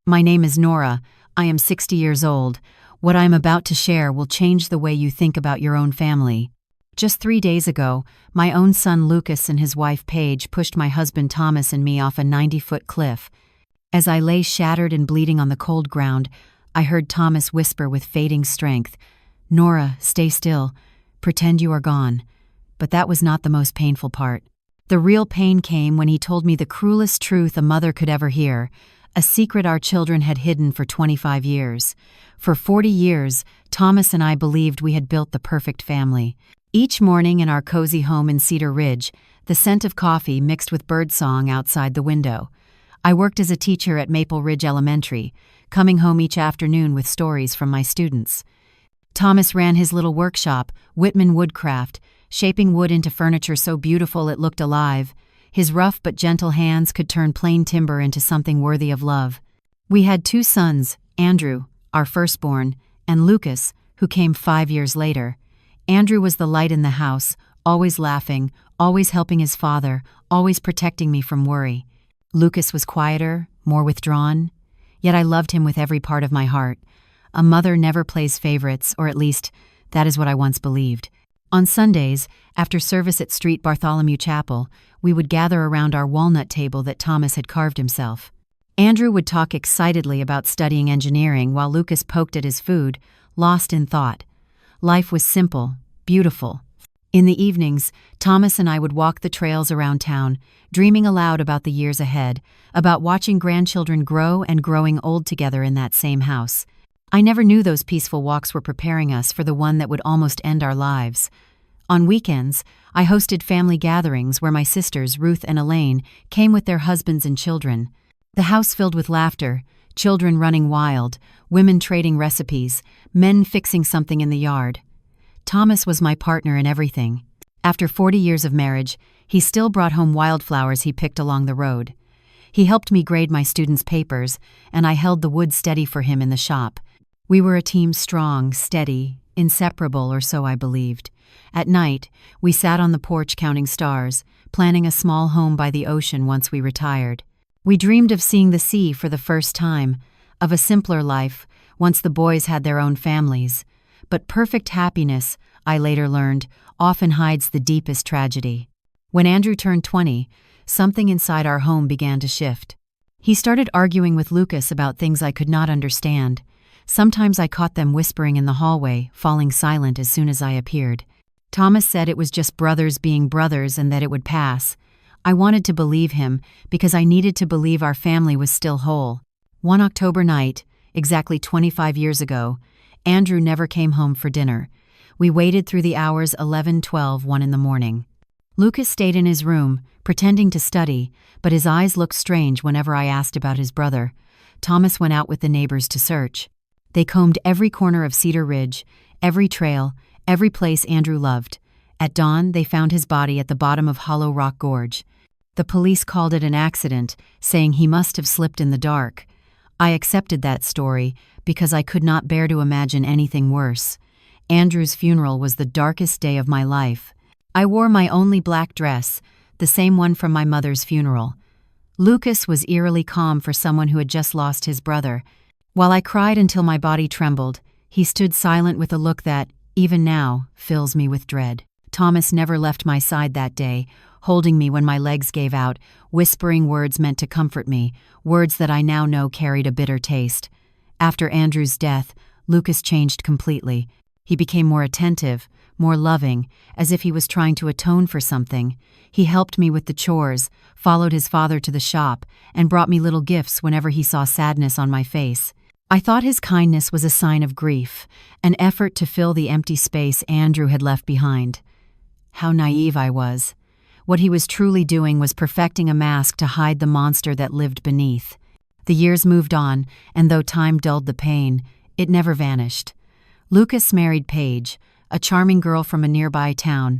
My name is Nora. I am 60 years old. What I am about to share will change the way you think about your own family. Just 3 days ago, my own son Lucas and his wife Paige pushed my husband Thomas and me off a 90-foot cliff. As I lay shattered and bleeding on the cold ground, I heard Thomas whisper with fading strength, "Nora, stay still. Pretend you are gone." But that was not the most painful part. The real pain came when he told me the cruelest truth a mother could ever hear, a secret our children had hidden for 25 years. For 40 years, Thomas and I believed we had built the perfect family. Each morning in our cozy home in Cedar Ridge, the scent of coffee mixed with birdsong outside the window. I worked as a teacher at Maple Ridge Elementary, coming home each afternoon with stories from my students. Thomas ran his little workshop, Whitman Woodcraft, shaping wood into furniture so beautiful it looked alive. His rough but gentle hands could turn plain timber into something worthy of love. We had 2 sons, Andrew, our firstborn, and Lucas, who came 5 years later. Andrew was the light in the house, always laughing, always helping his father, always protecting me from worry. Lucas was quieter, more withdrawn, yet I loved him with every part of my heart. A mother never plays favorites, or at least, that is what I once believed. On Sundays, after service at St. Bartholomew Chapel, we would gather around our walnut table that Thomas had carved himself. Andrew would talk excitedly about studying engineering while Lucas poked at his food, lost in thought. Life was simple, beautiful. In the evenings, Thomas and I would walk the trails around town, dreaming aloud about the years ahead, about watching grandchildren grow and growing old together in that same house. I never knew those peaceful walks were preparing us for the one that would almost end our lives. On weekends, I hosted family gatherings where my sisters, Ruth and Elaine, came with their husbands and children. The house filled with laughter, children running wild, women trading recipes, men fixing something in the yard. Thomas was my partner in everything. After 40 years of marriage, he still brought home wildflowers he picked along the road. He helped me grade my students' papers, and I held the wood steady for him in the shop. We were a team strong, steady, inseparable, or so I believed. At night, we sat on the porch counting stars, planning a small home by the ocean once we retired. We dreamed of seeing the sea for the first time, of a simpler life, once the boys had their own families. But perfect happiness, I later learned, often hides the deepest tragedy. When Andrew turned 20, something inside our home began to shift. He started arguing with Lucas about things I could not understand. Sometimes I caught them whispering in the hallway, falling silent as soon as I appeared. Thomas said it was just brothers being brothers and that it would pass. I wanted to believe him because I needed to believe our family was still whole. One October night, exactly 25 years ago, Andrew never came home for dinner. We waited through the hours 11, 12, 1 in the morning. Lucas stayed in his room, pretending to study, but his eyes looked strange whenever I asked about his brother. Thomas went out with the neighbors to search. They combed every corner of Cedar Ridge, every trail, every place Andrew loved. At dawn, they found his body at the bottom of Hollow Rock Gorge. The police called it an accident, saying he must have slipped in the dark. I accepted that story because I could not bear to imagine anything worse. Andrew's funeral was the darkest day of my life. I wore my only black dress, the same one from my mother's funeral. Lucas was eerily calm for someone who had just lost his brother. While I cried until my body trembled, he stood silent with a look that, even now, fills me with dread. Thomas never left my side that day, holding me when my legs gave out, whispering words meant to comfort me, words that I now know carried a bitter taste. After Andrew's death, Lucas changed completely. He became more attentive, more loving, as if he was trying to atone for something. He helped me with the chores, followed his father to the shop, and brought me little gifts whenever he saw sadness on my face. I thought his kindness was a sign of grief, an effort to fill the empty space Andrew had left behind. How naive I was. What he was truly doing was perfecting a mask to hide the monster that lived beneath. The years moved on, and though time dulled the pain, it never vanished. Lucas married Paige, a charming girl from a nearby town,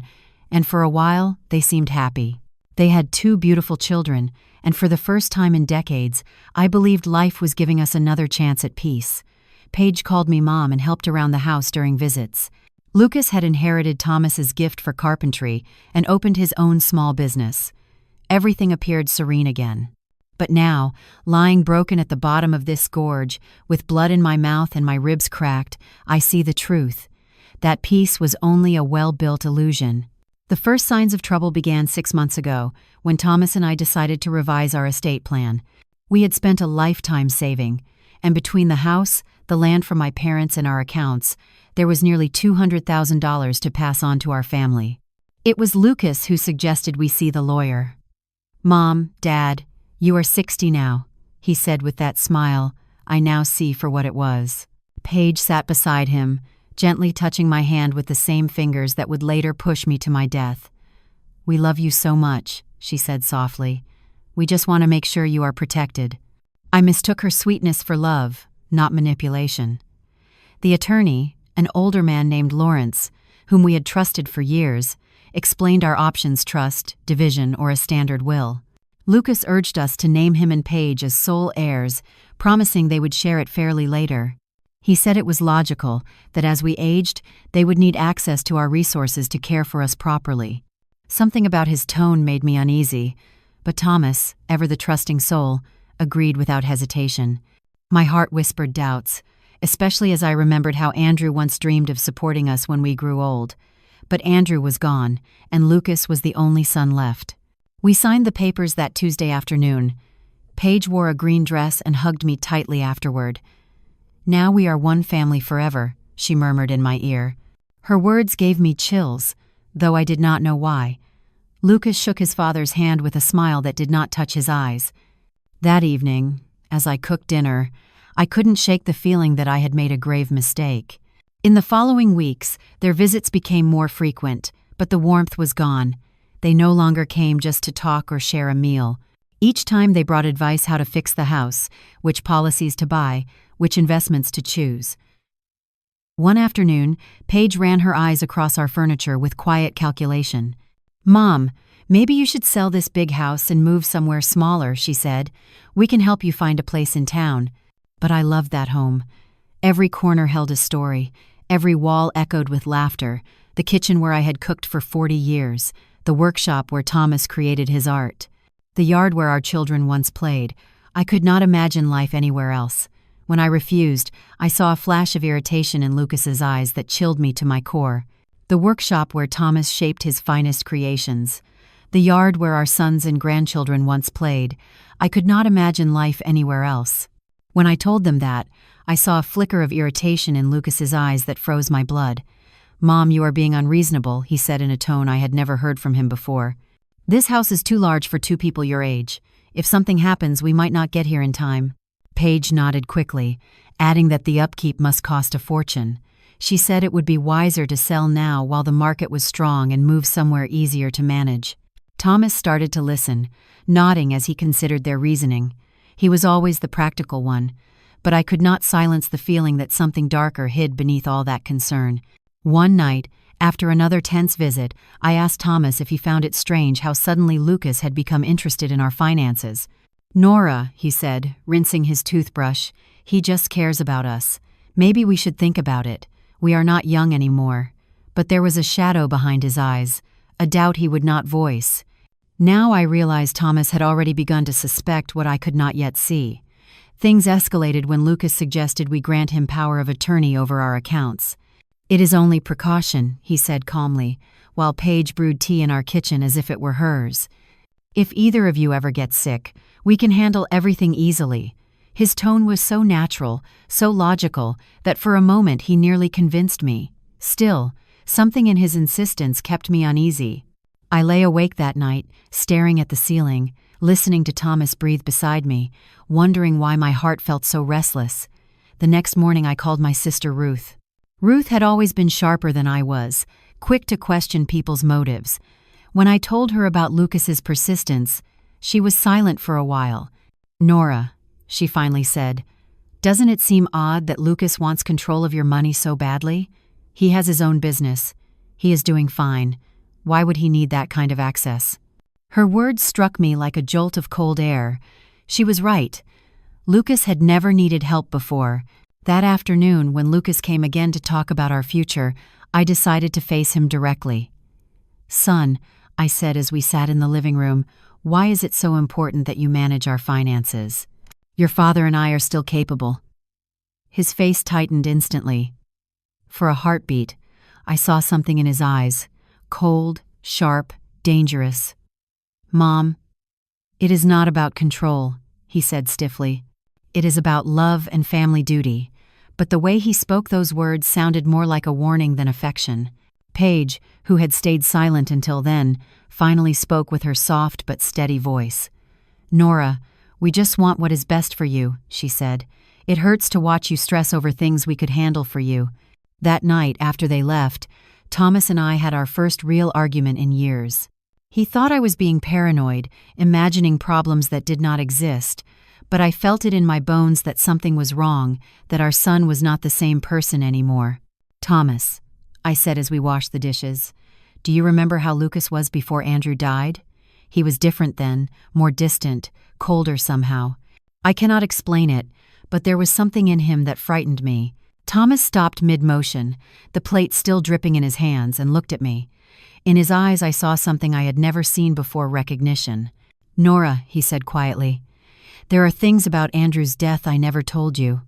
and for a while they seemed happy. They had 2 beautiful children, and for the first time in decades, I believed life was giving us another chance at peace. Paige called me Mom and helped around the house during visits. Lucas had inherited Thomas's gift for carpentry and opened his own small business. Everything appeared serene again. But now, lying broken at the bottom of this gorge, with blood in my mouth and my ribs cracked, I see the truth. That peace was only a well-built illusion. The first signs of trouble began 6 months ago, when Thomas and I decided to revise our estate plan. We had spent a lifetime saving, and between the house, the land from my parents, and our accounts, there was nearly $200,000 to pass on to our family. It was Lucas who suggested we see the lawyer. "Mom, Dad, you are 60 now," he said with that smile I now see for what it was. Paige sat beside him, gently touching my hand with the same fingers that would later push me to my death. "We love you so much," she said softly. "We just want to make sure you are protected." I mistook her sweetness for love, not manipulation. The attorney, an older man named Lawrence, whom we had trusted for years, explained our options: trust, division, or a standard will. Lucas urged us to name him and Paige as sole heirs, promising they would share it fairly later. He said it was logical that as we aged, they would need access to our resources to care for us properly. Something about his tone made me uneasy, but Thomas, ever the trusting soul, agreed without hesitation. My heart whispered doubts, especially as I remembered how Andrew once dreamed of supporting us when we grew old. But Andrew was gone, and Lucas was the only son left. We signed the papers that Tuesday afternoon. Paige wore a green dress and hugged me tightly afterward. "Now we are one family forever," she murmured in my ear. Her words gave me chills, though I did not know why. Lucas shook his father's hand with a smile that did not touch his eyes. That evening, as I cooked dinner, I couldn't shake the feeling that I had made a grave mistake. In the following weeks, their visits became more frequent, but the warmth was gone. They no longer came just to talk or share a meal. Each time they brought advice how to fix the house, which policies to buy, which investments to choose. One afternoon, Paige ran her eyes across our furniture with quiet calculation. "Mom, maybe you should sell this big house and move somewhere smaller," she said. "We can help you find a place in town." But I loved that home. Every corner held a story. Every wall echoed with laughter. The kitchen where I had cooked for 40 years. The workshop where Thomas created his art. The yard where our children once played. I could not imagine life anywhere else. When I refused, I saw a flash of irritation in Lucas's eyes that chilled me to my core. The workshop where Thomas shaped his finest creations. The yard where our sons and grandchildren once played. I could not imagine life anywhere else. When I told them that, I saw a flicker of irritation in Lucas's eyes that froze my blood. "Mom, you are being unreasonable," he said in a tone I had never heard from him before. "This house is too large for 2 people your age. If something happens, we might not get here in time." Paige nodded quickly, adding that the upkeep must cost a fortune. She said it would be wiser to sell now while the market was strong and move somewhere easier to manage. Thomas started to listen, nodding as he considered their reasoning. He was always the practical one, but I could not silence the feeling that something darker hid beneath all that concern. One night, after another tense visit, I asked Thomas if he found it strange how suddenly Lucas had become interested in our finances. "Nora," he said, rinsing his toothbrush, "he just cares about us. Maybe we should think about it. We are not young anymore." But there was a shadow behind his eyes, a doubt he would not voice. Now I realized Thomas had already begun to suspect what I could not yet see. Things escalated when Lucas suggested we grant him power of attorney over our accounts. "It is only precaution," he said calmly, while Paige brewed tea in our kitchen as if it were hers. "If either of you ever gets sick, we can handle everything easily." His tone was so natural, so logical, that for a moment he nearly convinced me. Still, something in his insistence kept me uneasy. I lay awake that night, staring at the ceiling, listening to Thomas breathe beside me, wondering why my heart felt so restless. The next morning I called my sister Ruth. Ruth had always been sharper than I was, quick to question people's motives. When I told her about Lucas's persistence, she was silent for a while. "Nora," she finally said, "doesn't it seem odd that Lucas wants control of your money so badly? He has his own business. He is doing fine. Why would he need that kind of access?" Her words struck me like a jolt of cold air. She was right. Lucas had never needed help before. That afternoon, when Lucas came again to talk about our future, I decided to face him directly. "Son," I said as we sat in the living room, Why is it so important that you manage our finances? Your father and I are still capable." His face tightened instantly. For a heartbeat, I saw something in his eyes, cold, sharp, dangerous. "Mom, it is not about control," he said stiffly. "It is about love and family duty." But the way he spoke those words sounded more like a warning than affection. Paige, who had stayed silent until then, finally spoke with her soft but steady voice. "Nora, we just want what is best for you," she said. "It hurts to watch you stress over things we could handle for you." That night, after they left, Thomas and I had our first real argument in years. He thought I was being paranoid, imagining problems that did not exist, but I felt it in my bones that something was wrong, that our son was not the same person anymore. "Thomas," I said as we washed the dishes, "do you remember how Lucas was before Andrew died? He was different then, more distant, colder somehow. I cannot explain it, but there was something in him that frightened me." Thomas stopped mid-motion, the plate still dripping in his hands, and looked at me. In his eyes I saw something I had never seen before: recognition. "Nora," he said quietly, "there are things about Andrew's death I never told you."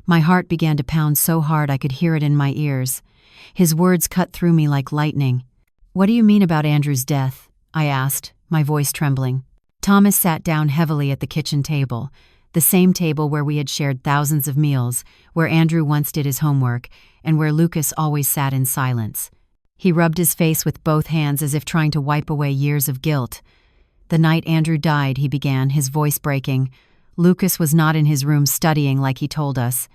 My heart began to pound so hard I could hear it in my ears. His words cut through me like lightning. "What do you mean about Andrew's death?" I asked, my voice trembling. Thomas sat down heavily at the kitchen table, the same table where we had shared thousands of meals, where Andrew once did his homework, and where Lucas always sat in silence. He rubbed his face with both hands as if trying to wipe away years of guilt. "The night Andrew died," he began, his voice breaking, "Lucas was not in his room studying like he told us.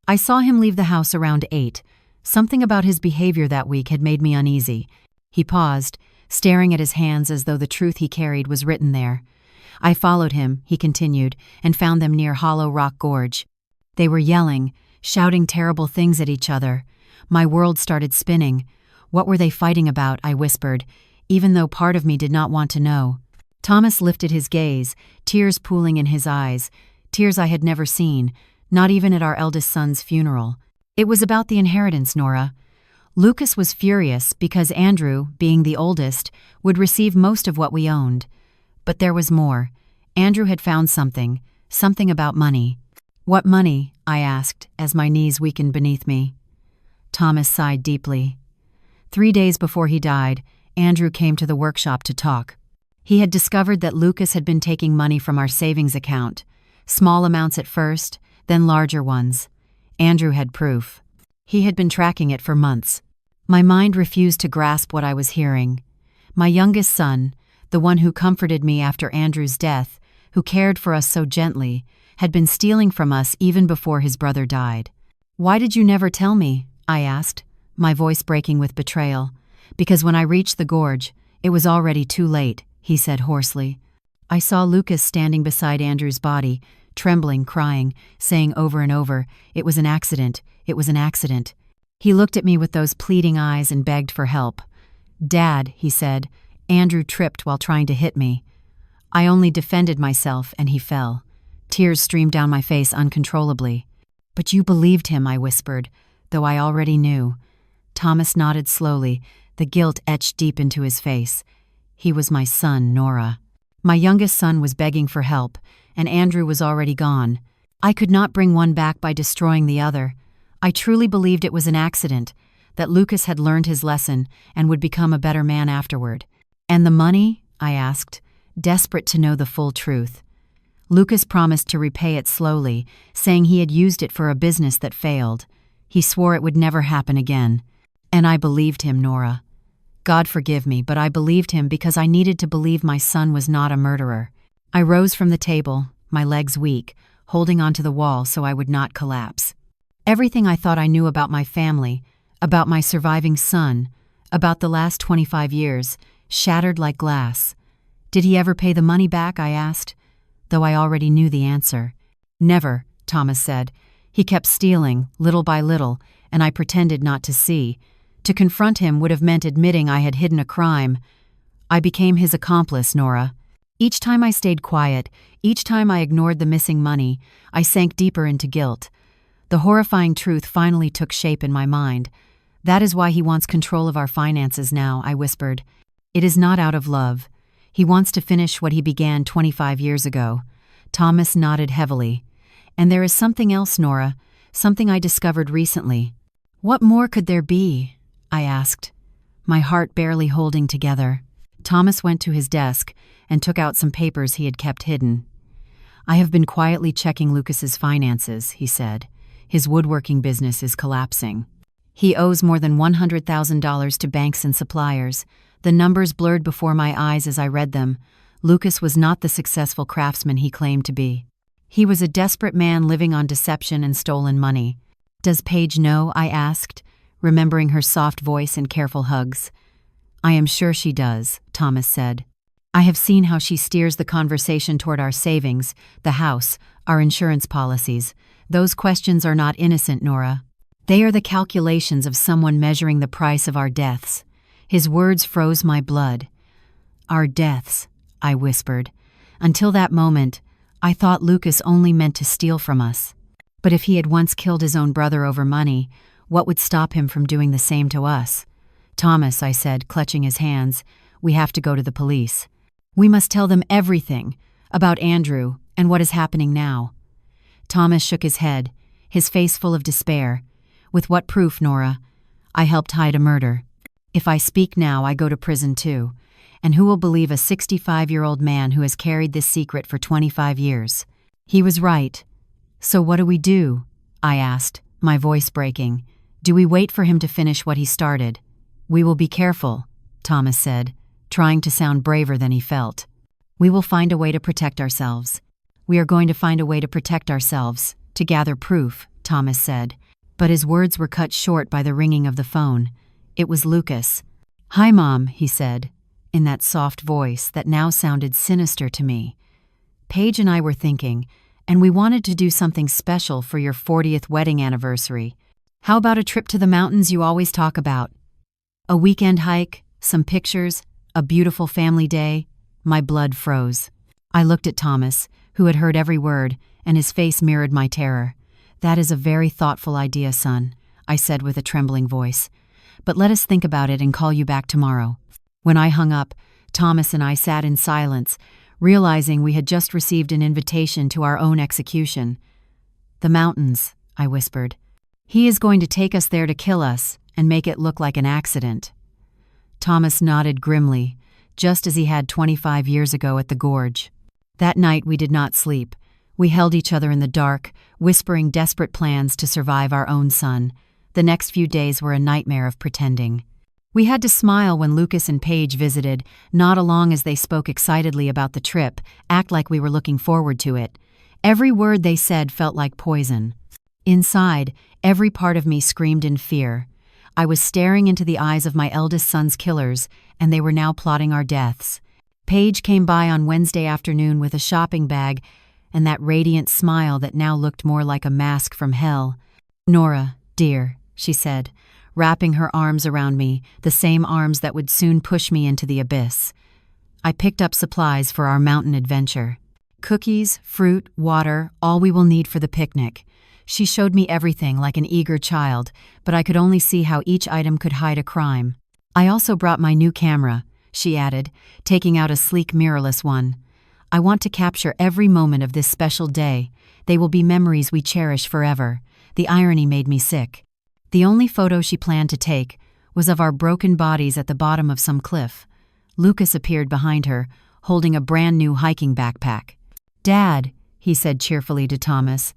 I saw him leave the house around 8. Something about his behavior that week had made me uneasy." He paused, staring at his hands as though the truth he carried was written there. "I followed him," he continued, "and found them near Hollow Rock Gorge. They were yelling, shouting terrible things at each other. My world started spinning. What were they fighting about?" I whispered, even though part of me did not want to know. Thomas lifted his gaze, tears pooling in his eyes, tears I had never seen, not even at our eldest son's funeral. "It was about the inheritance, Nora. Lucas was furious because Andrew, being the oldest, would receive most of what we owned. But there was more. Andrew had found something about money." "What money?" I asked, as my knees weakened beneath me. Thomas sighed deeply. 3 days before he died, Andrew came to the workshop to talk. He had discovered that Lucas had been taking money from our savings account, small amounts at first, then larger ones. Andrew had proof. He had been tracking it for months. My mind refused to grasp what I was hearing. My youngest son, the one who comforted me after Andrew's death, who cared for us so gently, had been stealing from us even before his brother died. "Why did you never tell me?" I asked, my voice breaking with betrayal. "Because when I reached the gorge, it was already too late," he said hoarsely. I saw Lucas standing beside Andrew's body, trembling, crying, saying over and over, "It was an accident, it was an accident." He looked at me with those pleading eyes and begged for help. "Dad," he said, "Andrew tripped while trying to hit me." I only defended myself, and he fell. Tears streamed down my face uncontrollably. "But you believed him," I whispered, though I already knew. Thomas nodded slowly, the guilt etched deep into his face. He was my son, Nora. My youngest son was begging for help, and Andrew was already gone. I could not bring one back by destroying the other. I truly believed it was an accident, that Lucas had learned his lesson and would become a better man afterward. "And the money?" I asked, desperate to know the full truth. Lucas promised to repay it slowly, saying he had used it for a business that failed. He swore it would never happen again. And I believed him, Nora. God forgive me, but I believed him because I needed to believe my son was not a murderer. I rose from the table, my legs weak, holding onto the wall so I would not collapse. Everything I thought I knew about my family, about my surviving son, about the last 25 years, shattered like glass. "Did he ever pay the money back?" I asked, though I already knew the answer. "Never," Thomas said. "He kept stealing, little by little, and I pretended not to see. To confront him would have meant admitting I had hidden a crime. I became his accomplice, Nora. Each time I stayed quiet, each time I ignored the missing money, I sank deeper into guilt. The horrifying truth finally took shape in my mind. That is why he wants control of our finances now," I whispered. "It is not out of love. He wants to finish what he began 25 years ago. Thomas nodded heavily. And there is something else, Nora, something I discovered recently. What more could there be? I asked, my heart barely holding together. Thomas went to his desk and took out some papers he had kept hidden. I have been quietly checking Lucas's finances, he said. His woodworking business is collapsing. He owes more than $100,000 to banks and suppliers. The numbers blurred before my eyes as I read them. Lucas was not the successful craftsman he claimed to be. He was a desperate man living on deception and stolen money. Does Paige know? I asked, remembering her soft voice and careful hugs. I am sure she does, Thomas said. I have seen how she steers the conversation toward our savings, the house, our insurance policies. Those questions are not innocent, Nora. They are the calculations of someone measuring the price of our deaths. His words froze my blood. Our deaths, I whispered. Until that moment, I thought Lucas only meant to steal from us. But if he had once killed his own brother over money, what would stop him from doing the same to us? Thomas, I said, clutching his hands, we have to go to the police. We must tell them everything about Andrew and what is happening now. Thomas shook his head, his face full of despair. With what proof, Nora? I helped hide a murder. If I speak now, I go to prison too. And who will believe a 65-year-old man who has carried this secret for 25 years? He was right. So what do we do? I asked, my voice breaking. Do we wait for him to finish what he started? We will be careful, Thomas said, trying to sound braver than he felt. We will find a way to protect ourselves. We are going to find a way to protect ourselves, to gather proof, Thomas said. But his words were cut short by the ringing of the phone. It was Lucas. Hi, Mom, he said, in that soft voice that now sounded sinister to me. Paige and I were thinking, and we wanted to do something special for your 40th wedding anniversary. How about a trip to the mountains you always talk about? A weekend hike, some pictures, a beautiful family day. My blood froze. I looked at Thomas, who had heard every word, and his face mirrored my terror. That is a very thoughtful idea, son, I said with a trembling voice. But let us think about it and call you back tomorrow. When I hung up, Thomas and I sat in silence, realizing we had just received an invitation to our own execution. The mountains, I whispered. He is going to take us there to kill us and make it look like an accident. Thomas nodded grimly, just as he had 25 years ago at the gorge. That night we did not sleep. We held each other in the dark, whispering desperate plans to survive our own son. The next few days were a nightmare of pretending. We had to smile when Lucas and Paige visited, nod along as they spoke excitedly about the trip, act like we were looking forward to it. Every word they said felt like poison. Inside, every part of me screamed in fear. I was staring into the eyes of my eldest son's killers, and they were now plotting our deaths. Paige came by on Wednesday afternoon with a shopping bag and that radiant smile that now looked more like a mask from hell. Nora, dear, she said, wrapping her arms around me, the same arms that would soon push me into the abyss. I picked up supplies for our mountain adventure. Cookies, fruit, water, all we will need for the picnic. She showed me everything like an eager child, but I could only see how each item could hide a crime. I also brought my new camera, she added, taking out a sleek mirrorless one. I want to capture every moment of this special day. They will be memories we cherish forever. The irony made me sick. The only photo she planned to take was of our broken bodies at the bottom of some cliff. Lucas appeared behind her, holding a brand new hiking backpack. Dad, he said cheerfully to Thomas,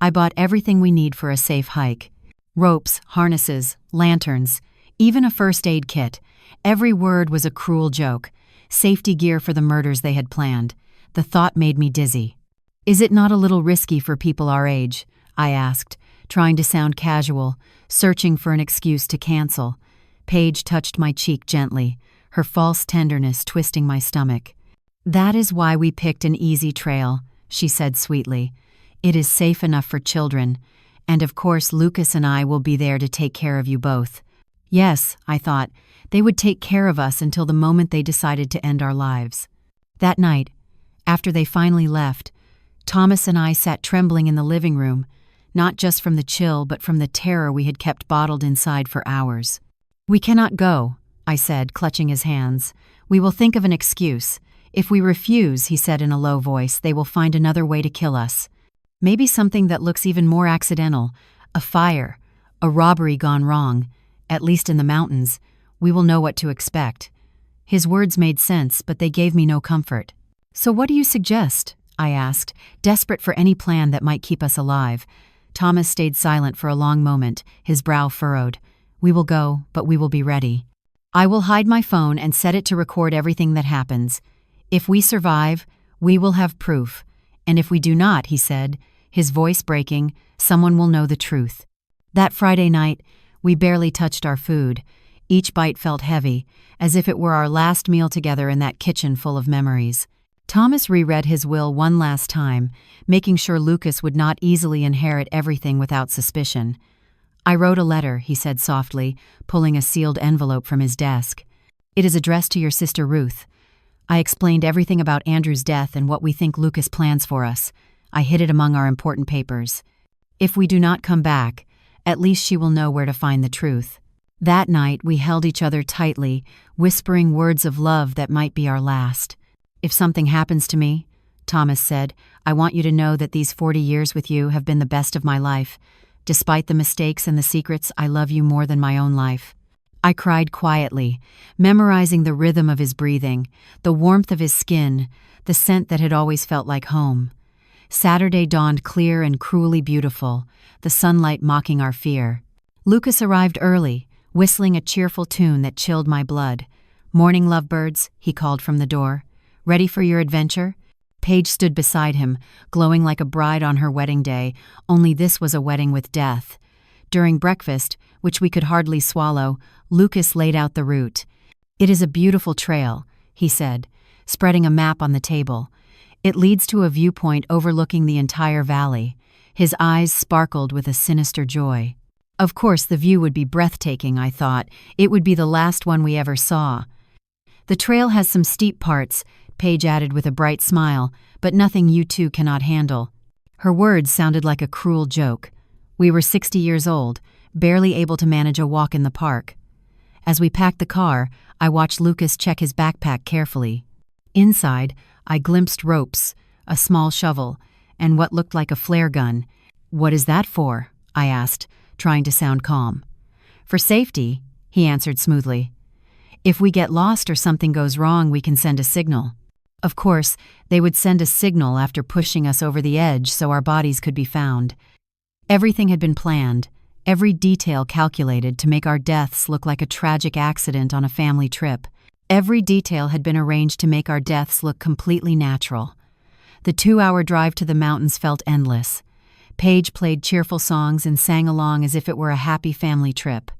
I bought everything we need for a safe hike. Ropes, harnesses, lanterns, even a first aid kit. Every word was a cruel joke. Safety gear for the murders they had planned. The thought made me dizzy. Is it not a little risky for people our age? I asked, trying to sound casual, searching for an excuse to cancel. Paige touched my cheek gently, her false tenderness twisting my stomach. That is why we picked an easy trail, she said sweetly. It is safe enough for children, and of course Lucas and I will be there to take care of you both. Yes, I thought, they would take care of us until the moment they decided to end our lives. That night, after they finally left, Thomas and I sat trembling in the living room, not just from the chill but from the terror we had kept bottled inside for hours. We cannot go, I said, clutching his hands. We will think of an excuse. If we refuse, he said in a low voice, they will find another way to kill us. Maybe something that looks even more accidental, a fire, a robbery gone wrong. At least in the mountains, we will know what to expect. His words made sense, but they gave me no comfort. So what do you suggest? I asked, desperate for any plan that might keep us alive. Thomas stayed silent for a long moment, his brow furrowed. We will go, but we will be ready. I will hide my phone and set it to record everything that happens. If we survive, we will have proof. And if we do not, he said, his voice breaking, someone will know the truth. That Friday night, we barely touched our food. Each bite felt heavy, as if it were our last meal together in that kitchen full of memories. Thomas reread his will one last time, making sure Lucas would not easily inherit everything without suspicion. I wrote a letter, he said softly, pulling a sealed envelope from his desk. It is addressed to your sister Ruth. I explained everything about Andrew's death and what we think Lucas plans for us. I hid it among our important papers. If we do not come back, at least she will know where to find the truth. That night, we held each other tightly, whispering words of love that might be our last. If something happens to me, Thomas said, I want you to know that these 40 years with you have been the best of my life. Despite the mistakes and the secrets, I love you more than my own life. I cried quietly, memorizing the rhythm of his breathing, the warmth of his skin, the scent that had always felt like home. Saturday dawned clear and cruelly beautiful, the sunlight mocking our fear. Lucas arrived early, whistling a cheerful tune that chilled my blood. Morning, lovebirds, he called from the door. Ready for your adventure? Paige stood beside him, glowing like a bride on her wedding day, only this was a wedding with death. During breakfast, which we could hardly swallow, Lucas laid out the route. It is a beautiful trail, he said, spreading a map on the table. It leads to a viewpoint overlooking the entire valley. His eyes sparkled with a sinister joy. Of course, the view would be breathtaking, I thought. It would be the last one we ever saw. The trail has some steep parts, Paige added with a bright smile, but nothing you two cannot handle. Her words sounded like a cruel joke. We were 60 years old, barely able to manage a walk in the park. As we packed the car, I watched Lucas check his backpack carefully. Inside, I glimpsed ropes, a small shovel, and what looked like a flare gun. What is that for? I asked, trying to sound calm. For safety, he answered smoothly. If we get lost or something goes wrong, we can send a signal. Of course, they would send a signal after pushing us over the edge so our bodies could be found. Everything had been planned, every detail calculated to make our deaths look like a tragic accident on a family trip. Every detail had been arranged to make our deaths look completely natural. The 2-hour drive to the mountains felt endless. Paige played cheerful songs and sang along as if it were a happy family trip.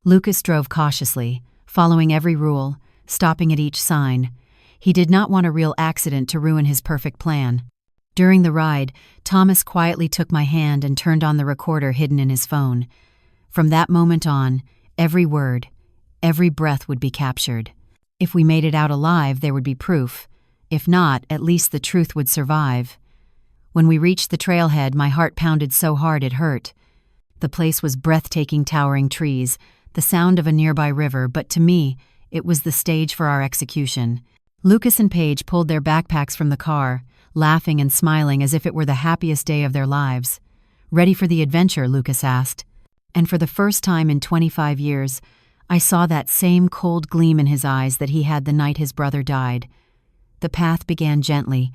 Lucas drove cautiously, following every rule, stopping at each sign. He did not want a real accident to ruin his perfect plan. During the ride, Thomas quietly took my hand and turned on the recorder hidden in his phone. From that moment on, every word, every breath would be captured. If we made it out alive, there would be proof. If not, at least the truth would survive. When we reached the trailhead, my heart pounded so hard it hurt. The place was breathtaking, towering trees, the sound of a nearby river, but to me, it was the stage for our execution. Lucas and Paige pulled their backpacks from the car, laughing and smiling as if it were the happiest day of their lives. Ready for the adventure? Lucas asked. And for the first time in 25 years, I saw that same cold gleam in his eyes that he had the night his brother died. The path began gently,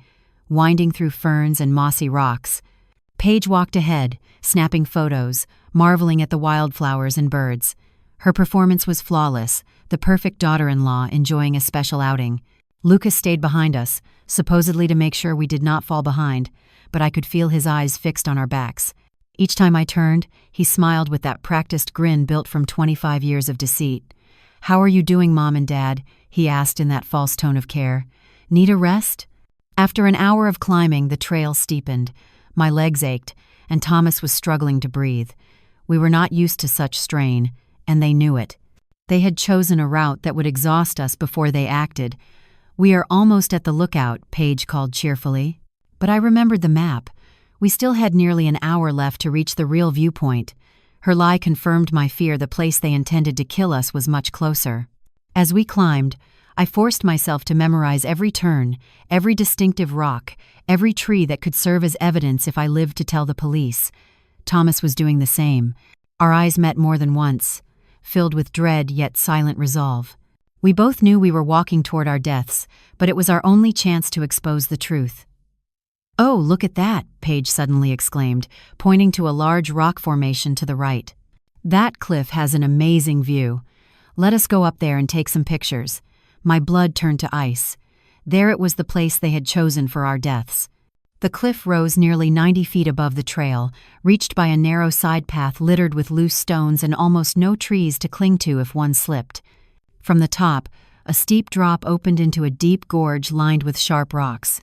winding through ferns and mossy rocks. Paige walked ahead, snapping photos, marveling at the wildflowers and birds. Her performance was flawless, the perfect daughter-in-law enjoying a special outing. Lucas stayed behind us, supposedly to make sure we did not fall behind, but I could feel his eyes fixed on our backs. Each time I turned, he smiled with that practiced grin built from 25 years of deceit. "How are you doing, Mom and Dad?" he asked in that false tone of care. "Need a rest?" After an hour of climbing, the trail steepened. My legs ached, and Thomas was struggling to breathe. We were not used to such strain, and they knew it. They had chosen a route that would exhaust us before they acted. "We are almost at the lookout," Paige called cheerfully. But I remembered the map. We still had nearly an hour left to reach the real viewpoint. Her lie confirmed my fear the place they intended to kill us was much closer. As we climbed, I forced myself to memorize every turn, every distinctive rock, every tree that could serve as evidence if I lived to tell the police. Thomas was doing the same. Our eyes met more than once, filled with dread yet silent resolve. We both knew we were walking toward our deaths, but it was our only chance to expose the truth. "Oh, look at that," Paige suddenly exclaimed, pointing to a large rock formation to the right. "That cliff has an amazing view. Let us go up there and take some pictures." My blood turned to ice. There it was, the place they had chosen for our deaths. The cliff rose nearly 90 feet above the trail, reached by a narrow side path littered with loose stones and almost no trees to cling to if one slipped. From the top, a steep drop opened into a deep gorge lined with sharp rocks.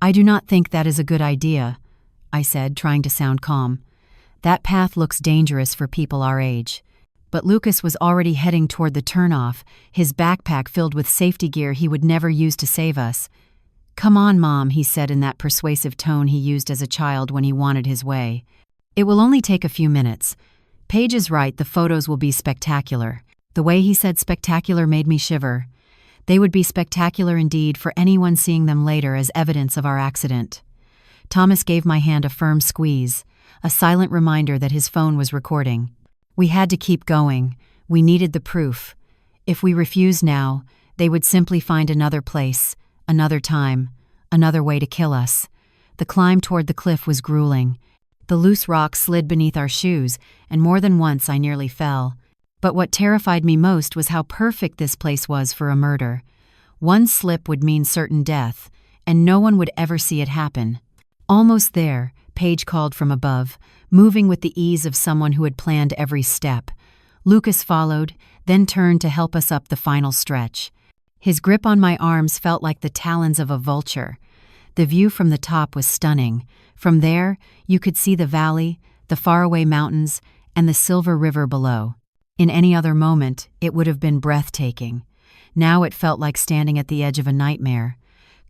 "I do not think that is a good idea," I said, trying to sound calm. "That path looks dangerous for people our age." But Lucas was already heading toward the turnoff, his backpack filled with safety gear he would never use to save us. "Come on, Mom," he said in that persuasive tone he used as a child when he wanted his way. "It will only take a few minutes. Paige is right, the photos will be spectacular." The way he said spectacular made me shiver. They would be spectacular indeed for anyone seeing them later as evidence of our accident. Thomas gave my hand a firm squeeze, a silent reminder that his phone was recording. We had to keep going. We needed the proof. If we refused now, they would simply find another place, another time, another way to kill us. The climb toward the cliff was grueling. The loose rocks slid beneath our shoes, and more than once I nearly fell. But what terrified me most was how perfect this place was for a murder. One slip would mean certain death, and no one would ever see it happen. Almost there, Paige called from above, moving with the ease of someone who had planned every step. Lucas followed, then turned to help us up the final stretch. His grip on my arms felt like the talons of a vulture. The view from the top was stunning. From there, you could see the valley, the faraway mountains, and the silver river below. In any other moment, it would have been breathtaking. Now it felt like standing at the edge of a nightmare.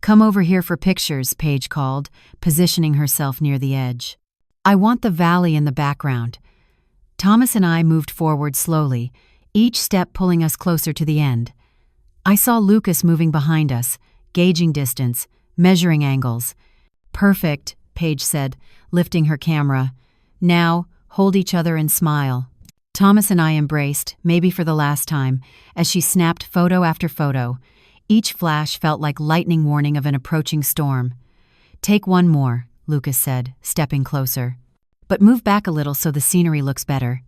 "Come over here for pictures," Paige called, positioning herself near the edge. "I want the valley in the background." Thomas and I moved forward slowly, each step pulling us closer to the end. I saw Lucas moving behind us, gauging distance, measuring angles. "Perfect," Paige said, lifting her camera. "Now, hold each other and smile." Thomas and I embraced, maybe for the last time, as she snapped photo after photo. Each flash felt like lightning warning of an approaching storm. "Take one more," Lucas said, stepping closer. "But move back a little so the scenery looks better."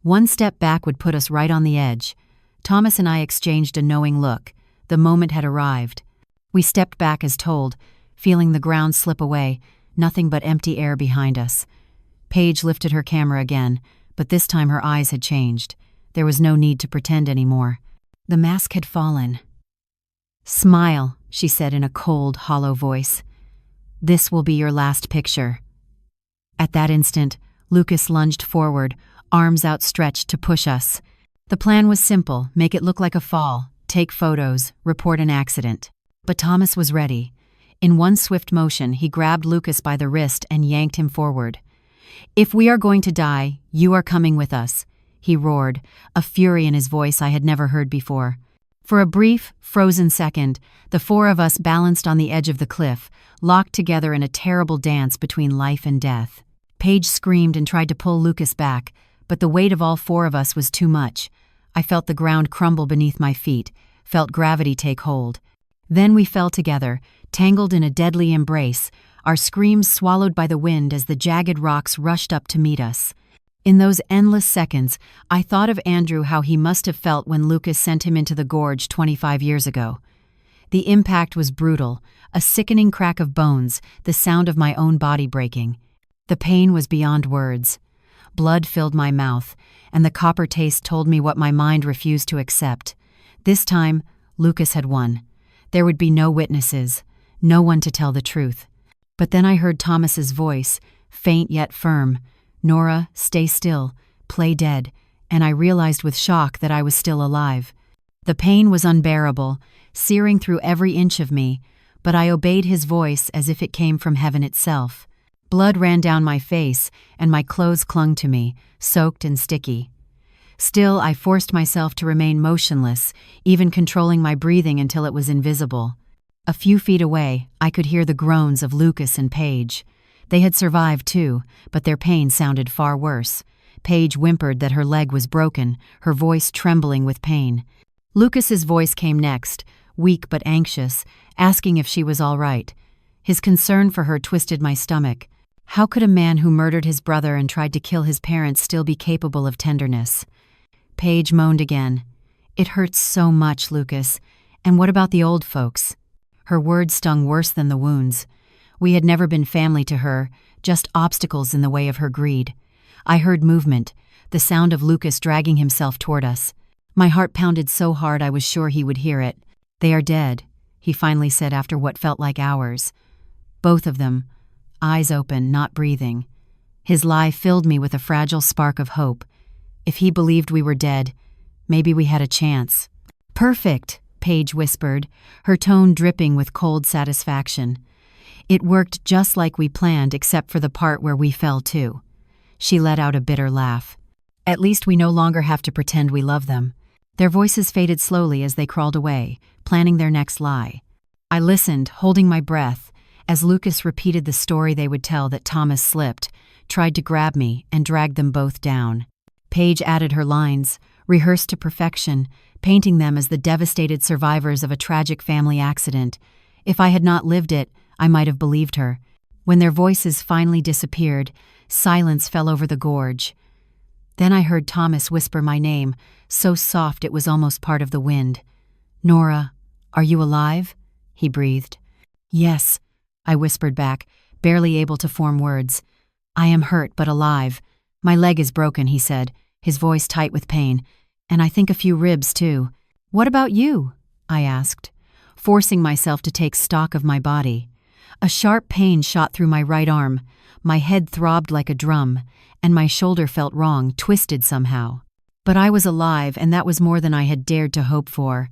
One step back would put us right on the edge. Thomas and I exchanged a knowing look. The moment had arrived. We stepped back as told, feeling the ground slip away, nothing but empty air behind us. Paige lifted her camera again, but this time her eyes had changed. There was no need to pretend anymore. The mask had fallen. "Smile," she said in a cold, hollow voice. "This will be your last picture." At that instant, Lucas lunged forward, arms outstretched to push us. The plan was simple: make it look like a fall, take photos, report an accident. But Thomas was ready. In one swift motion, he grabbed Lucas by the wrist and yanked him forward. "If we are going to die, you are coming with us," he roared, a fury in his voice I had never heard before. For a brief, frozen second, the four of us balanced on the edge of the cliff, locked together in a terrible dance between life and death. Paige screamed and tried to pull Lucas back, but the weight of all four of us was too much. I felt the ground crumble beneath my feet, felt gravity take hold. Then we fell together, tangled in a deadly embrace, our screams swallowed by the wind as the jagged rocks rushed up to meet us. In those endless seconds, I thought of Andrew, how he must have felt when Lucas sent him into the gorge 25 years ago. The impact was brutal, a sickening crack of bones, the sound of my own body breaking. The pain was beyond words. Blood filled my mouth, and the copper taste told me what my mind refused to accept. This time, Lucas had won. There would be no witnesses, no one to tell the truth. But then I heard Thomas's voice, faint yet firm. "Nora, stay still, play dead," and I realized with shock that I was still alive. The pain was unbearable, searing through every inch of me, but I obeyed his voice as if it came from heaven itself. Blood ran down my face, and my clothes clung to me, soaked and sticky. Still, I forced myself to remain motionless, even controlling my breathing until it was invisible. A few feet away, I could hear the groans of Lucas and Paige. They had survived too, but their pain sounded far worse. Paige whimpered that her leg was broken, her voice trembling with pain. Lucas's voice came next, weak but anxious, asking if she was all right. His concern for her twisted my stomach. How could a man who murdered his brother and tried to kill his parents still be capable of tenderness? Paige moaned again. "It hurts so much, Lucas. And what about the old folks?" Her words stung worse than the wounds. We had never been family to her, just obstacles in the way of her greed. I heard movement, the sound of Lucas dragging himself toward us. My heart pounded so hard I was sure he would hear it. "They are dead," he finally said after what felt like hours. Both of them, eyes open, not breathing. His lie filled me with a fragile spark of hope. If he believed we were dead, maybe we had a chance. "Perfect," Paige whispered, her tone dripping with cold satisfaction. "It worked just like we planned except for the part where we fell too." She let out a bitter laugh. "At least we no longer have to pretend we love them." Their voices faded slowly as they crawled away, planning their next lie. I listened, holding my breath, as Lucas repeated the story they would tell that Thomas slipped, tried to grab me, and dragged them both down. Paige added her lines, rehearsed to perfection, painting them as the devastated survivors of a tragic family accident. If I had not lived it, I might have believed her. When their voices finally disappeared, silence fell over the gorge. Then I heard Thomas whisper my name, so soft it was almost part of the wind. "Nora, are you alive?" he breathed. "Yes," I whispered back, barely able to form words. "I am hurt but alive. My leg is broken," he said, his voice tight with pain, "and I think a few ribs too." "What about you?" I asked, forcing myself to take stock of my body. A sharp pain shot through my right arm, my head throbbed like a drum, and my shoulder felt wrong, twisted somehow. But I was alive, and that was more than I had dared to hope for.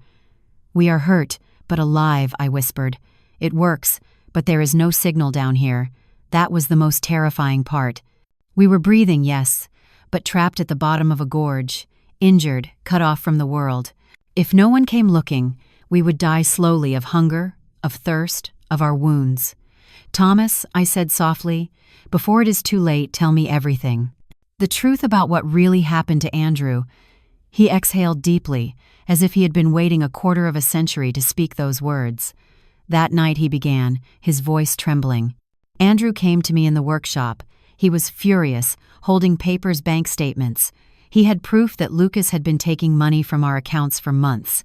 "We are hurt, but alive," I whispered. "It works, but there is no signal down here." That was the most terrifying part. We were breathing, yes, but trapped at the bottom of a gorge, injured, cut off from the world. If no one came looking, we would die slowly of hunger, of thirst, of our wounds. "Thomas," I said softly, "before it is too late, tell me everything. The truth about what really happened to Andrew." He exhaled deeply, as if he had been waiting a quarter of a century to speak those words. That night he began, his voice trembling. "Andrew came to me in the workshop. He was furious, holding papers, bank statements. He had proof that Lucas had been taking money from our accounts for months.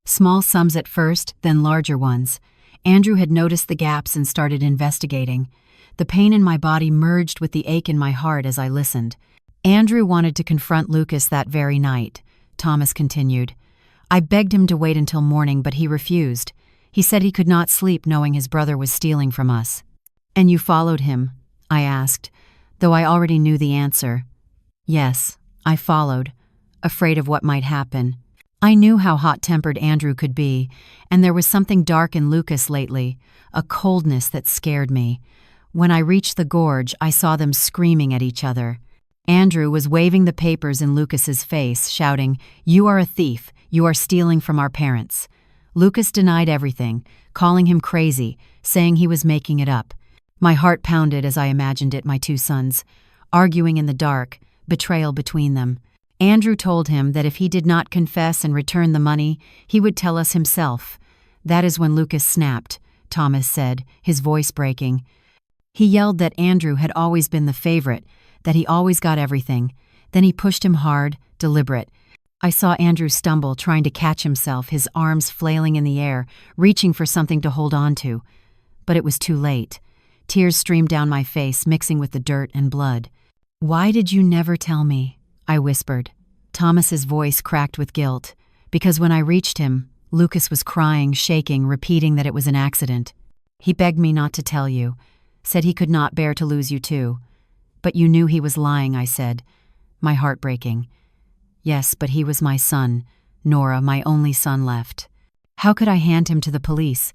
Small sums at first, then larger ones. Andrew had noticed the gaps and started investigating. The pain in my body merged with the ache in my heart as I listened. Andrew wanted to confront Lucas that very night," Thomas continued. "I begged him to wait until morning, but he refused. He said he could not sleep knowing his brother was stealing from us." "And you followed him?" I asked, though I already knew the answer. "Yes, I followed, afraid of what might happen. I knew how hot-tempered Andrew could be, and there was something dark in Lucas lately, a coldness that scared me. When I reached the gorge, I saw them screaming at each other. Andrew was waving the papers in Lucas's face, shouting, 'You are a thief. You are stealing from our parents.' Lucas denied everything, calling him crazy, saying he was making it up. My heart pounded as I imagined it, my two sons, arguing in the dark, betrayal between them. Andrew told him that if he did not confess and return the money, he would tell us himself. That is when Lucas snapped," Thomas said, his voice breaking. "He yelled that Andrew had always been the favorite, that he always got everything. Then he pushed him hard, deliberate. I saw Andrew stumble, trying to catch himself, his arms flailing in the air, reaching for something to hold on to. But it was too late. Tears streamed down my face, mixing with the dirt and blood. "Why did you never tell me?" I whispered. Thomas's voice cracked with guilt, because when I reached him, Lucas was crying, shaking, repeating that it was an accident. "He begged me not to tell you, said he could not bear to lose you too. But you knew he was lying," I said, my heart breaking. "Yes, but he was my son, Nora, my only son left. How could I hand him to the police?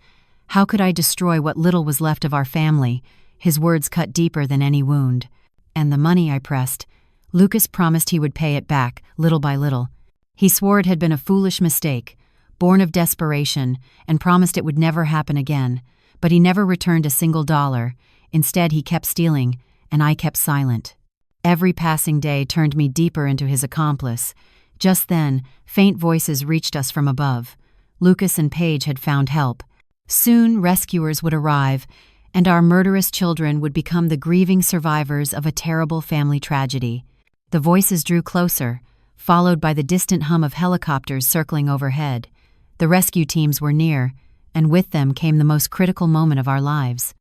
How could I destroy what little was left of our family?" His words cut deeper than any wound. "And the money," I pressed. Lucas promised he would pay it back, little by little. He swore it had been a foolish mistake, born of desperation, and promised it would never happen again. But he never returned a single dollar. Instead, he kept stealing, and I kept silent. Every passing day turned me deeper into his accomplice. Just then, faint voices reached us from above. Lucas and Paige had found help. Soon, rescuers would arrive, and our murderous children would become the grieving survivors of a terrible family tragedy. The voices drew closer, followed by the distant hum of helicopters circling overhead. The rescue teams were near, and with them came the most critical moment of our lives.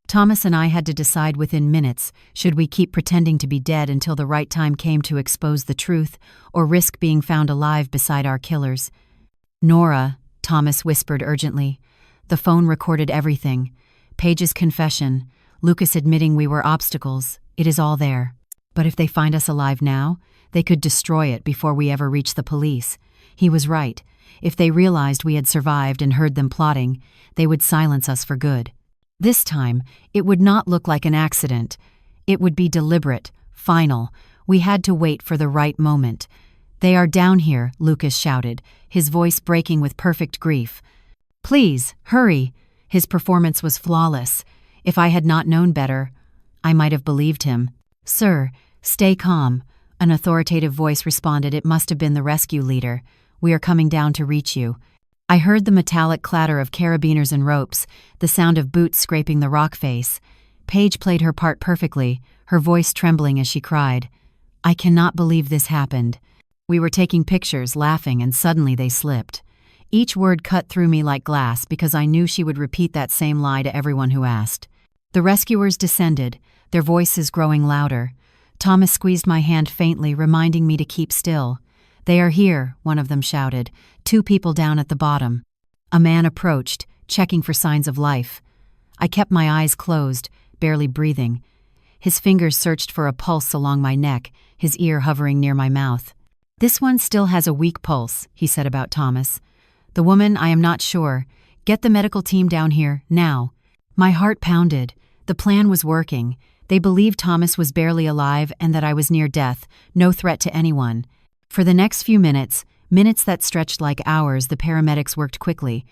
Thomas and I had to decide within minutes, should we keep pretending to be dead until the right time came to expose the truth, or risk being found alive beside our killers. "Nora," Thomas whispered urgently. The phone recorded everything. Paige's confession, Lucas admitting we were obstacles. It is all there. But if they find us alive now, they could destroy it before we ever reach the police. He was right. If they realized we had survived and heard them plotting, they would silence us for good. This time, it would not look like an accident. It would be deliberate, final. We had to wait for the right moment. "They are down here," Lucas shouted, his voice breaking with perfect grief. "Please, hurry." His performance was flawless. If I had not known better, I might have believed him. "Sir, stay calm," an authoritative voice responded. It must have been the rescue leader. "We are coming down to reach you." I heard the metallic clatter of carabiners and ropes, the sound of boots scraping the rock face. Paige played her part perfectly, her voice trembling as she cried, "I cannot believe this happened." We were taking pictures, laughing, and suddenly they slipped. Each word cut through me like glass because I knew she would repeat that same lie to everyone who asked. The rescuers descended, their voices growing louder. Thomas squeezed my hand faintly, reminding me to keep still. "They are here," one of them shouted, 2 people down at the bottom. A man approached, checking for signs of life. I kept my eyes closed, barely breathing. His fingers searched for a pulse along my neck, his ear hovering near my mouth. "This one still has a weak pulse," he said about Thomas. "The woman, I am not sure. Get the medical team down here, now." My heart pounded. The plan was working. They believed Thomas was barely alive and that I was near death, no threat to anyone. For the next few minutes that stretched like hours, the paramedics worked quickly.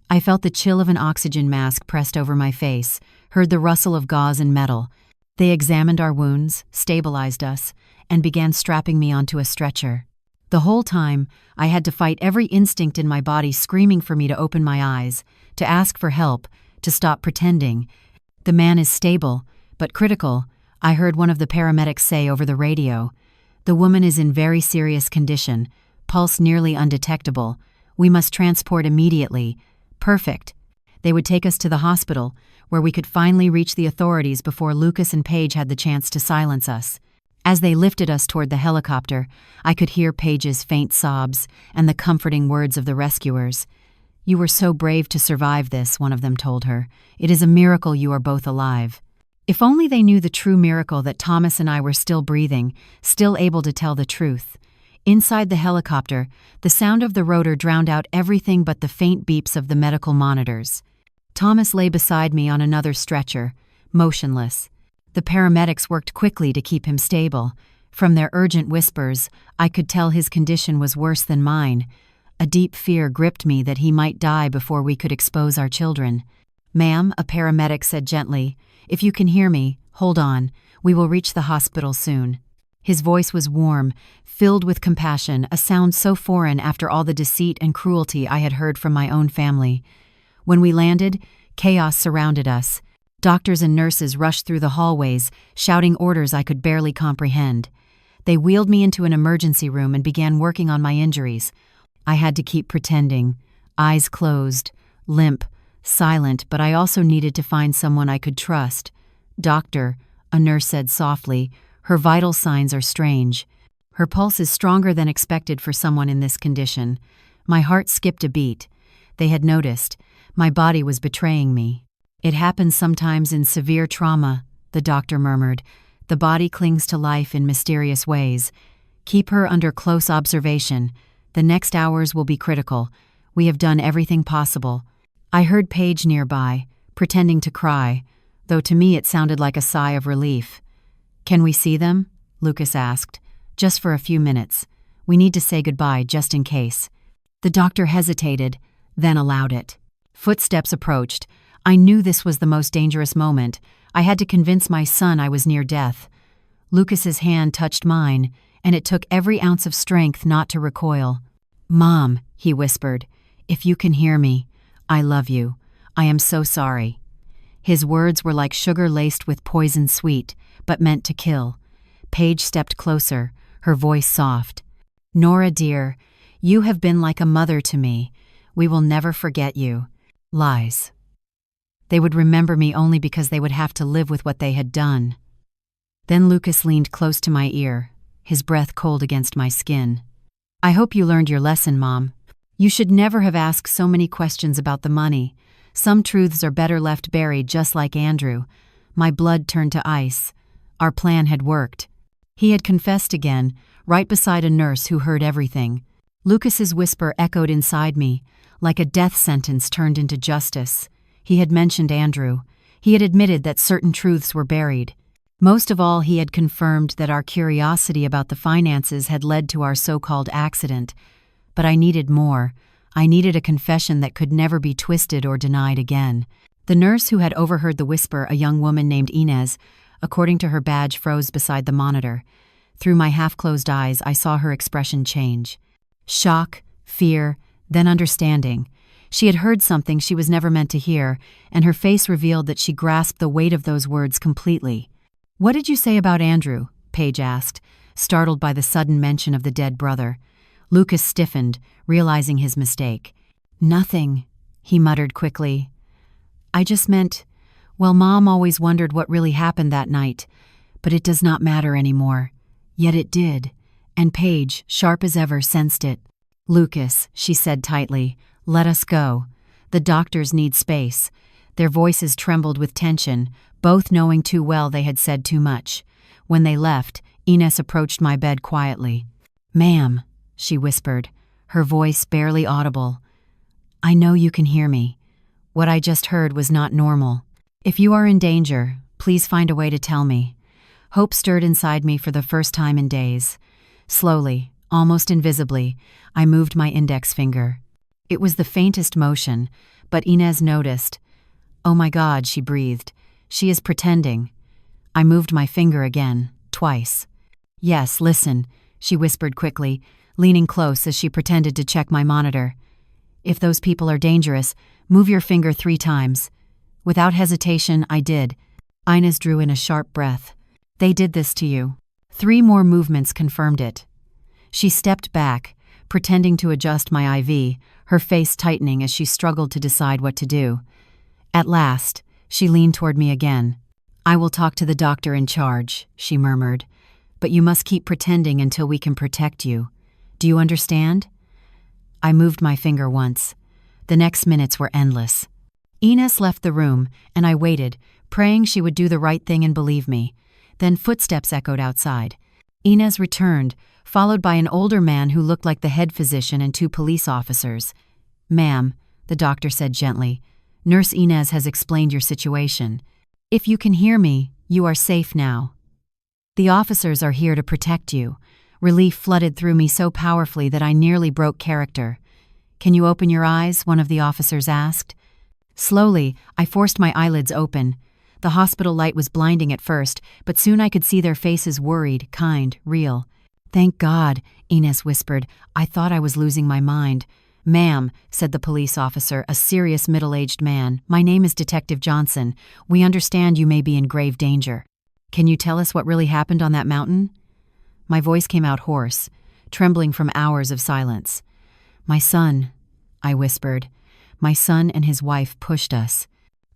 I felt the chill of an oxygen mask pressed over my face, heard the rustle of gauze and metal. They examined our wounds, stabilized us, and began strapping me onto a stretcher. The whole time, I had to fight every instinct in my body screaming for me to open my eyes, to ask for help, to stop pretending. "The man is stable, but critical," I heard one of the paramedics say over the radio. "The woman is in very serious condition, pulse nearly undetectable. We must transport immediately." Perfect. They would take us to the hospital, where we could finally reach the authorities before Lucas and Paige had the chance to silence us. As they lifted us toward the helicopter, I could hear Paige's faint sobs and the comforting words of the rescuers. "You were so brave to survive this," one of them told her. "It is a miracle you are both alive." If only they knew the true miracle that Thomas and I were still breathing, still able to tell the truth. Inside the helicopter, the sound of the rotor drowned out everything but the faint beeps of the medical monitors. Thomas lay beside me on another stretcher, motionless. The paramedics worked quickly to keep him stable. From their urgent whispers, I could tell his condition was worse than mine. A deep fear gripped me that he might die before we could expose our children. "Ma'am," a paramedic said gently, "if you can hear me, hold on. We will reach the hospital soon." His voice was warm, filled with compassion, a sound so foreign after all the deceit and cruelty I had heard from my own family. When we landed, chaos surrounded us. Doctors and nurses rushed through the hallways, shouting orders I could barely comprehend. They wheeled me into an emergency room and began working on my injuries. I had to keep pretending, eyes closed, limp, silent, but I also needed to find someone I could trust. "Doctor," a nurse said softly, "her vital signs are strange. Her pulse is stronger than expected for someone in this condition." My heart skipped a beat. They had noticed. My body was betraying me. "It happens sometimes in severe trauma," the doctor murmured. "The body clings to life in mysterious ways. Keep her under close observation. The next hours will be critical. We have done everything possible." I heard Paige nearby, pretending to cry, though to me it sounded like a sigh of relief. "Can we see them?" Lucas asked. Just for a few minutes. We need to say goodbye just in case. The doctor hesitated, then allowed it. Footsteps approached. I knew this was the most dangerous moment. I had to convince my son I was near death. Lucas's hand touched mine, and it took every ounce of strength not to recoil. "Mom," he whispered, "if you can hear me, I love you. I am so sorry." His words were like sugar laced with poison sweet, but meant to kill. Paige stepped closer, her voice soft. "Nora, dear, you have been like a mother to me. We will never forget you." Lies. They would remember me only because they would have to live with what they had done. Then Lucas leaned close to my ear, his breath cold against my skin. "I hope you learned your lesson, Mom. You should never have asked so many questions about the money. Some truths are better left buried, just like Andrew." My blood turned to ice. Our plan had worked. He had confessed again, right beside a nurse who heard everything. Lucas's whisper echoed inside me, like a death sentence turned into justice. He had mentioned Andrew. He had admitted that certain truths were buried. Most of all, he had confirmed that our curiosity about the finances had led to our so-called accident. But I needed more. I needed a confession that could never be twisted or denied again. The nurse who had overheard the whisper, a young woman named Inez, according to her badge, froze beside the monitor. Through my half-closed eyes, I saw her expression change. Shock, fear, then understanding. She had heard something she was never meant to hear, and her face revealed that she grasped the weight of those words completely. "What did you say about Andrew?" Paige asked, startled by the sudden mention of the dead brother. Lucas stiffened, realizing his mistake. "Nothing," he muttered quickly. "I just meant, well, Mom always wondered what really happened that night, but it does not matter anymore." Yet it did, and Paige, sharp as ever, sensed it. "Lucas," she said tightly, "let us go. The doctors need space." Their voices trembled with tension, both knowing too well they had said too much. When they left, Inez approached my bed quietly. "Ma'am," she whispered, her voice barely audible. "I know you can hear me. What I just heard was not normal. If you are in danger, please find a way to tell me." Hope stirred inside me for the first time in days. Slowly, almost invisibly, I moved my index finger. It was the faintest motion, but Inez noticed. "Oh my God," she breathed. "She is pretending." I moved my finger again, twice. "Yes, listen," she whispered quickly, leaning close as she pretended to check my monitor. "If those people are dangerous, move your finger 3 times. Without hesitation, I did. Inez drew in a sharp breath. "They did this to you." 3 more movements confirmed it. She stepped back, pretending to adjust my IV, her face tightening as she struggled to decide what to do. At last, she leaned toward me again. "I will talk to the doctor in charge," she murmured. "But you must keep pretending until we can protect you. Do you understand?" I moved my finger once. The next minutes were endless. Inez left the room, and I waited, praying she would do the right thing and believe me. Then footsteps echoed outside. Inez returned, followed by an older man who looked like the head physician and 2 police officers. "Ma'am," the doctor said gently, "Nurse Inez has explained your situation. If you can hear me, you are safe now. The officers are here to protect you." Relief flooded through me so powerfully that I nearly broke character. "Can you open your eyes?" one of the officers asked. Slowly, I forced my eyelids open. The hospital light was blinding at first, but soon I could see their faces worried, kind, real. "Thank God," Inez whispered. "I thought I was losing my mind." "Ma'am," said the police officer, a serious middle-aged man, "my name is Detective Johnson. We understand you may be in grave danger. Can you tell us what really happened on that mountain?" My voice came out hoarse, trembling from hours of silence. "My son," I whispered. "My son and his wife pushed us."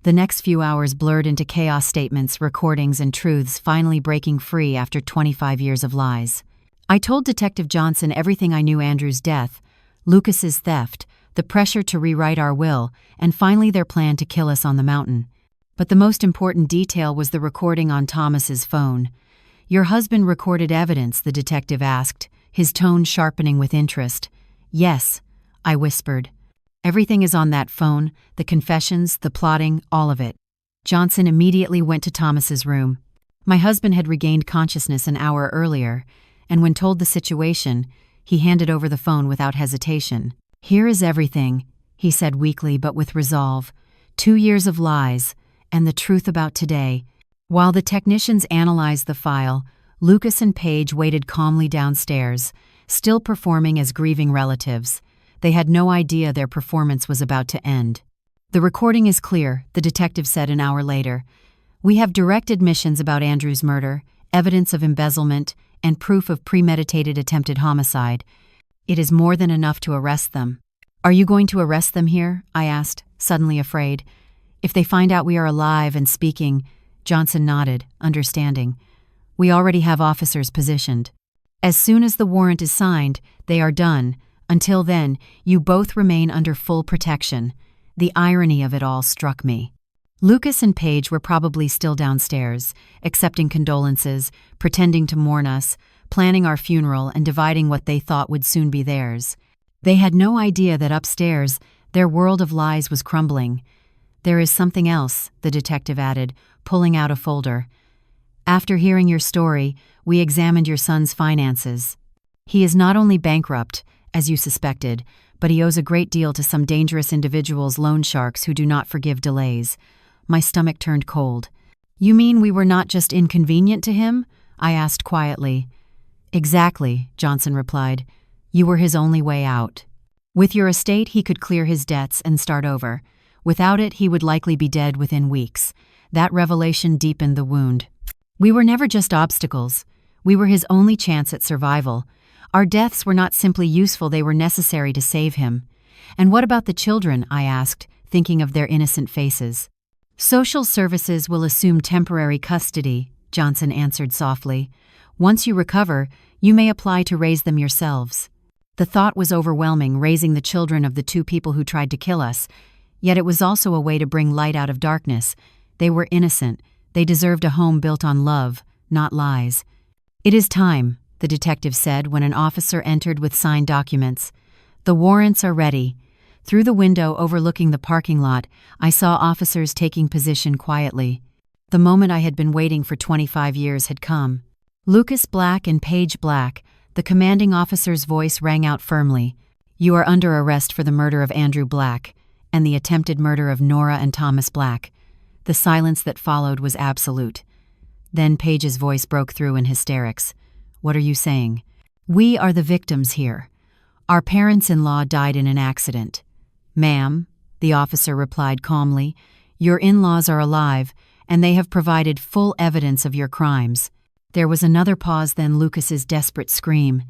The next few hours blurred into chaos, statements, recordings, and truths finally breaking free after 25 years of lies. I told Detective Johnson everything I knew: Andrew's death, Lucas's theft, the pressure to rewrite our will, and finally their plan to kill us on the mountain. But the most important detail was the recording on Thomas's phone. "Your husband recorded evidence?" the detective asked, his tone sharpening with interest. "Yes," I whispered. "Everything is on that phone, the confessions, the plotting, all of it." Johnson immediately went to Thomas's room. My husband had regained consciousness an hour earlier, and when told the situation, he handed over the phone without hesitation. "Here is everything," he said weakly but with resolve. 2 years of lies, and the truth about today. While the technicians analyzed the file, Lucas and Paige waited calmly downstairs, still performing as grieving relatives. They had no idea their performance was about to end. "The recording is clear," the detective said an hour later. "We have direct admissions about Andrew's murder, evidence of embezzlement, and proof of premeditated attempted homicide. It is more than enough to arrest them." "Are you going to arrest them here?" I asked, suddenly afraid. "If they find out we are alive and speaking," Johnson nodded, understanding. "We already have officers positioned. As soon as the warrant is signed, they are done. Until then, you both remain under full protection." The irony of it all struck me. Lucas and Paige were probably still downstairs, accepting condolences, pretending to mourn us, planning our funeral and dividing what they thought would soon be theirs. They had no idea that upstairs, their world of lies was crumbling. "There is something else," the detective added, pulling out a folder. "After hearing your story, we examined your son's finances. He is not only bankrupt, as you suspected, but he owes a great deal to some dangerous individuals, loan sharks who do not forgive delays." My stomach turned cold. "You mean we were not just inconvenient to him?" I asked quietly. "Exactly," Johnson replied. "You were his only way out. With your estate, he could clear his debts and start over. Without it, he would likely be dead within weeks." That revelation deepened the wound. We were never just obstacles. We were his only chance at survival. Our deaths were not simply useful, they were necessary to save him. "And what about the children?" I asked, thinking of their innocent faces. "Social services will assume temporary custody," Johnson answered softly. "Once you recover, you may apply to raise them yourselves." The thought was overwhelming, raising the children of the 2 people who tried to kill us. Yet it was also a way to bring light out of darkness. They were innocent. They deserved a home built on love, not lies. "It is time," the detective said when an officer entered with signed documents. "The warrants are ready." Through the window overlooking the parking lot, I saw officers taking position quietly. The moment I had been waiting for 25 years had come. Lucas Black and Paige Black, the commanding officer's voice rang out firmly. "You are under arrest for the murder of Andrew Black and the attempted murder of Nora and Thomas Black." The silence that followed was absolute. Then Paige's voice broke through in hysterics. "What are you saying?" "We are the victims here. Our parents-in-law died in an accident." "Ma'am," the officer replied calmly, "your in-laws are alive, and they have provided full evidence of your crimes." There was another pause, then Lucas's desperate scream.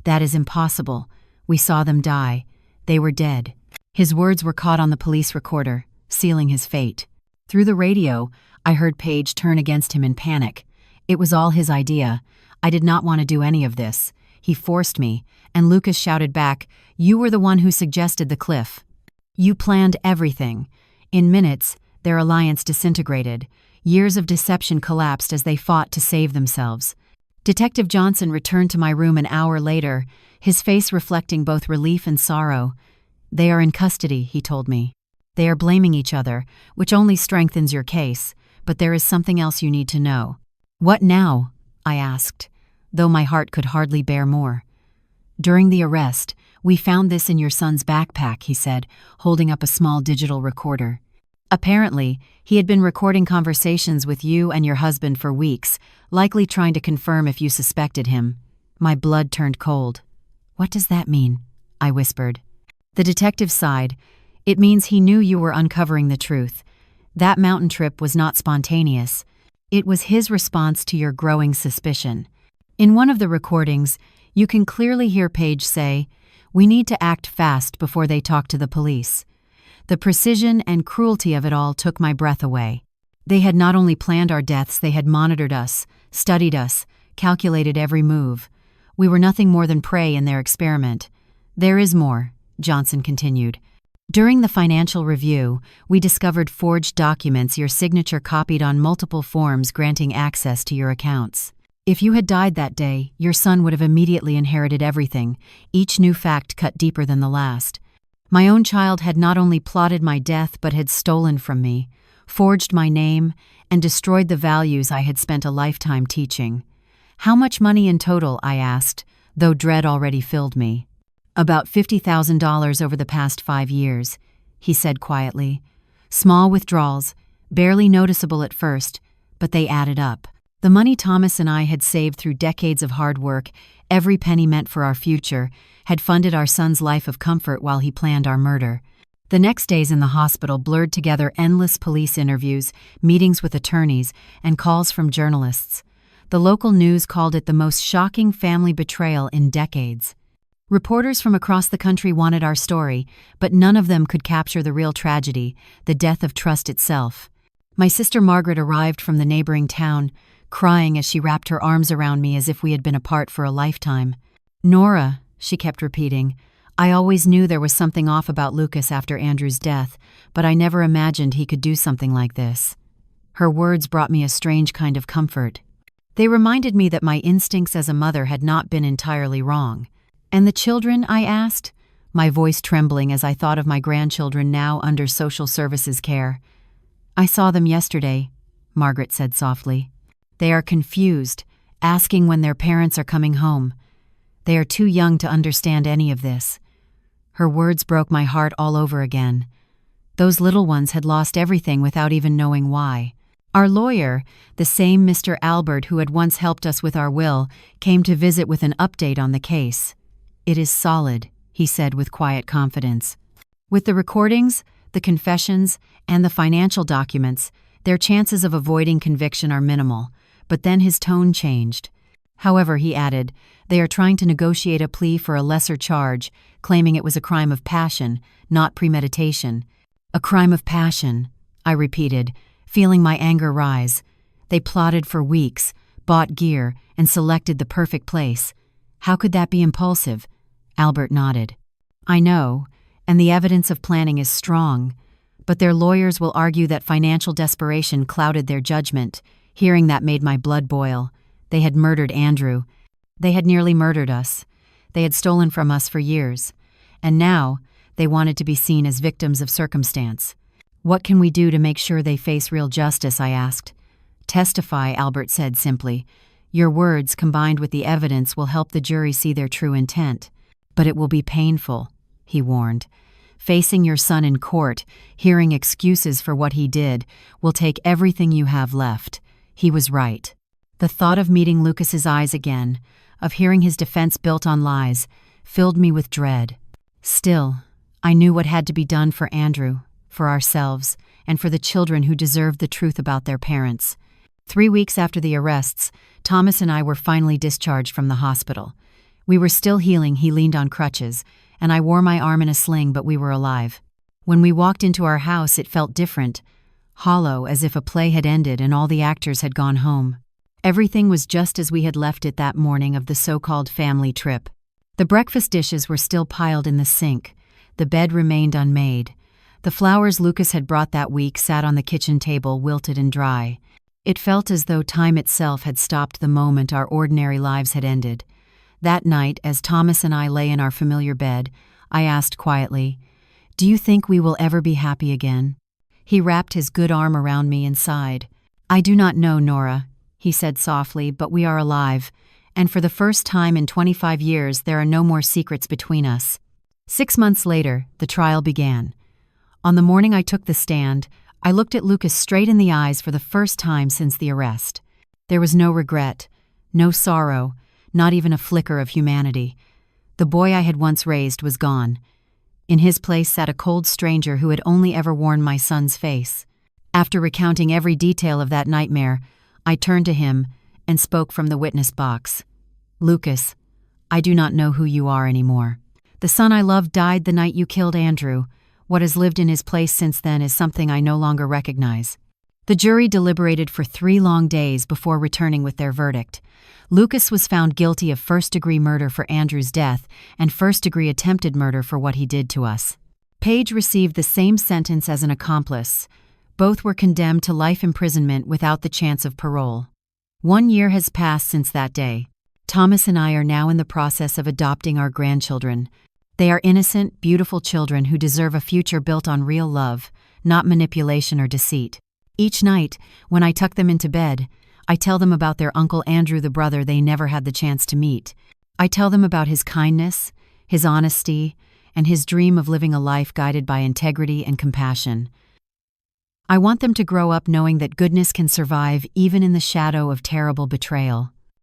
"That is impossible. We saw them die. They were dead." His words were caught on the police recorder, sealing his fate. Through the radio, I heard Paige turn against him in panic. It was all his idea. I did not want to do any of this. He forced me, and Lucas shouted back, "You were the one who suggested the cliff. You planned everything." In minutes, their alliance disintegrated. Years of deception collapsed as they fought to save themselves. Detective Johnson returned to my room an hour later, his face reflecting both relief and sorrow. "They are in custody," he told me. "They are blaming each other, which only strengthens your case, but there is something else you need to know." "What now?" I asked, though my heart could hardly bear more. "During the arrest, we found this in your son's backpack," he said, holding up a small digital recorder. "Apparently, he had been recording conversations with you and your husband for weeks, likely trying to confirm if you suspected him." My blood turned cold. "What does that mean?" I whispered. The detective sighed. "It means he knew you were uncovering the truth. That mountain trip was not spontaneous. It was his response to your growing suspicion." In one of the recordings, you can clearly hear Paige say, "We need to act fast before they talk to the police." The precision and cruelty of it all took my breath away. They had not only planned our deaths, they had monitored us, studied us, calculated every move. We were nothing more than prey in their experiment. "There is more," Johnson continued. "During the financial review, we discovered forged documents, your signature copied on multiple forms granting access to your accounts. If you had died that day, your son would have immediately inherited everything. Each new fact cut deeper than the last. My own child had not only plotted my death but had stolen from me, forged my name, and destroyed the values I had spent a lifetime teaching. "How much money in total?" I asked, though dread already filled me. "About $50,000 over the past 5 years," he said quietly. "Small withdrawals, barely noticeable at first, but they added up. The money Thomas and I had saved through decades of hard work, every penny meant for our future, had funded our son's life of comfort while he planned our murder." The next days in the hospital blurred together endless police interviews, meetings with attorneys, and calls from journalists. The local news called it the most shocking family betrayal in decades. Reporters from across the country wanted our story, but none of them could capture the real tragedy, the death of trust itself. My sister Margaret arrived from the neighboring town, crying as she wrapped her arms around me as if we had been apart for a lifetime. "Nora," she kept repeating, "I always knew there was something off about Lucas after Andrew's death, but I never imagined he could do something like this." Her words brought me a strange kind of comfort. They reminded me that my instincts as a mother had not been entirely wrong. "And the children?" I asked, my voice trembling as I thought of my grandchildren now under social services care. "I saw them yesterday," Margaret said softly. "They are confused, asking when their parents are coming home. They are too young to understand any of this." Her words broke my heart all over again. Those little ones had lost everything without even knowing why. Our lawyer, the same Mr. Albert who had once helped us with our will, came to visit with an update on the case. "It is solid," he said with quiet confidence. "With the recordings, the confessions, and the financial documents, their chances of avoiding conviction are minimal." But then his tone changed. "However," he added, "they are trying to negotiate a plea for a lesser charge, claiming it was a crime of passion, not premeditation." "A crime of passion," I repeated, feeling my anger rise. "They plotted for weeks, bought gear, and selected the perfect place. How could that be impulsive?" Albert nodded. "I know, and the evidence of planning is strong. But their lawyers will argue that financial desperation clouded their judgment." Hearing that made my blood boil. They had murdered Andrew. They had nearly murdered us. They had stolen from us for years. And now, they wanted to be seen as victims of circumstance. "What can we do to make sure they face real justice?" I asked. "Testify," Albert said simply. "Your words, combined with the evidence, will help the jury see their true intent. But it will be painful," he warned. "Facing your son in court, hearing excuses for what he did, will take everything you have left." He was right. The thought of meeting Lucas's eyes again, of hearing his defense built on lies, filled me with dread. Still, I knew what had to be done for Andrew, for ourselves, and for the children who deserved the truth about their parents. 3 weeks after the arrests, Thomas and I were finally discharged from the hospital. We were still healing. He leaned on crutches, and I wore my arm in a sling, but we were alive. When we walked into our house, it felt different. Hollow, as if a play had ended and all the actors had gone home. Everything was just as we had left it that morning of the so-called family trip. The breakfast dishes were still piled in the sink. The bed remained unmade. The flowers Lucas had brought that week sat on the kitchen table, wilted and dry. It felt as though time itself had stopped the moment our ordinary lives had ended. That night, as Thomas and I lay in our familiar bed, I asked quietly, "Do you think we will ever be happy again?" He wrapped his good arm around me and sighed. "I do not know, Nora," he said softly, "but we are alive, and for the first time in 25 years there are no more secrets between us." 6 months later, the trial began. On the morning I took the stand, I looked at Lucas straight in the eyes for the first time since the arrest. There was no regret, no sorrow, not even a flicker of humanity. The boy I had once raised was gone. In his place sat a cold stranger who had only ever worn my son's face. After recounting every detail of that nightmare, I turned to him and spoke from the witness box. "Lucas, I do not know who you are anymore. The son I loved died the night you killed Andrew. What has lived in his place since then is something I no longer recognize." The jury deliberated for 3 long days before returning with their verdict. Lucas was found guilty of first-degree murder for Andrew's death and first-degree attempted murder for what he did to us. Paige received the same sentence as an accomplice. Both were condemned to life imprisonment without the chance of parole. 1 year has passed since that day. Thomas and I are now in the process of adopting our grandchildren. They are innocent, beautiful children who deserve a future built on real love, not manipulation or deceit. Each night, when I tuck them into bed, I tell them about their Uncle Andrew, the brother they never had the chance to meet. I tell them about his kindness, his honesty, and his dream of living a life guided by integrity and compassion. I want them to grow up knowing that goodness can survive even in the shadow of terrible betrayal.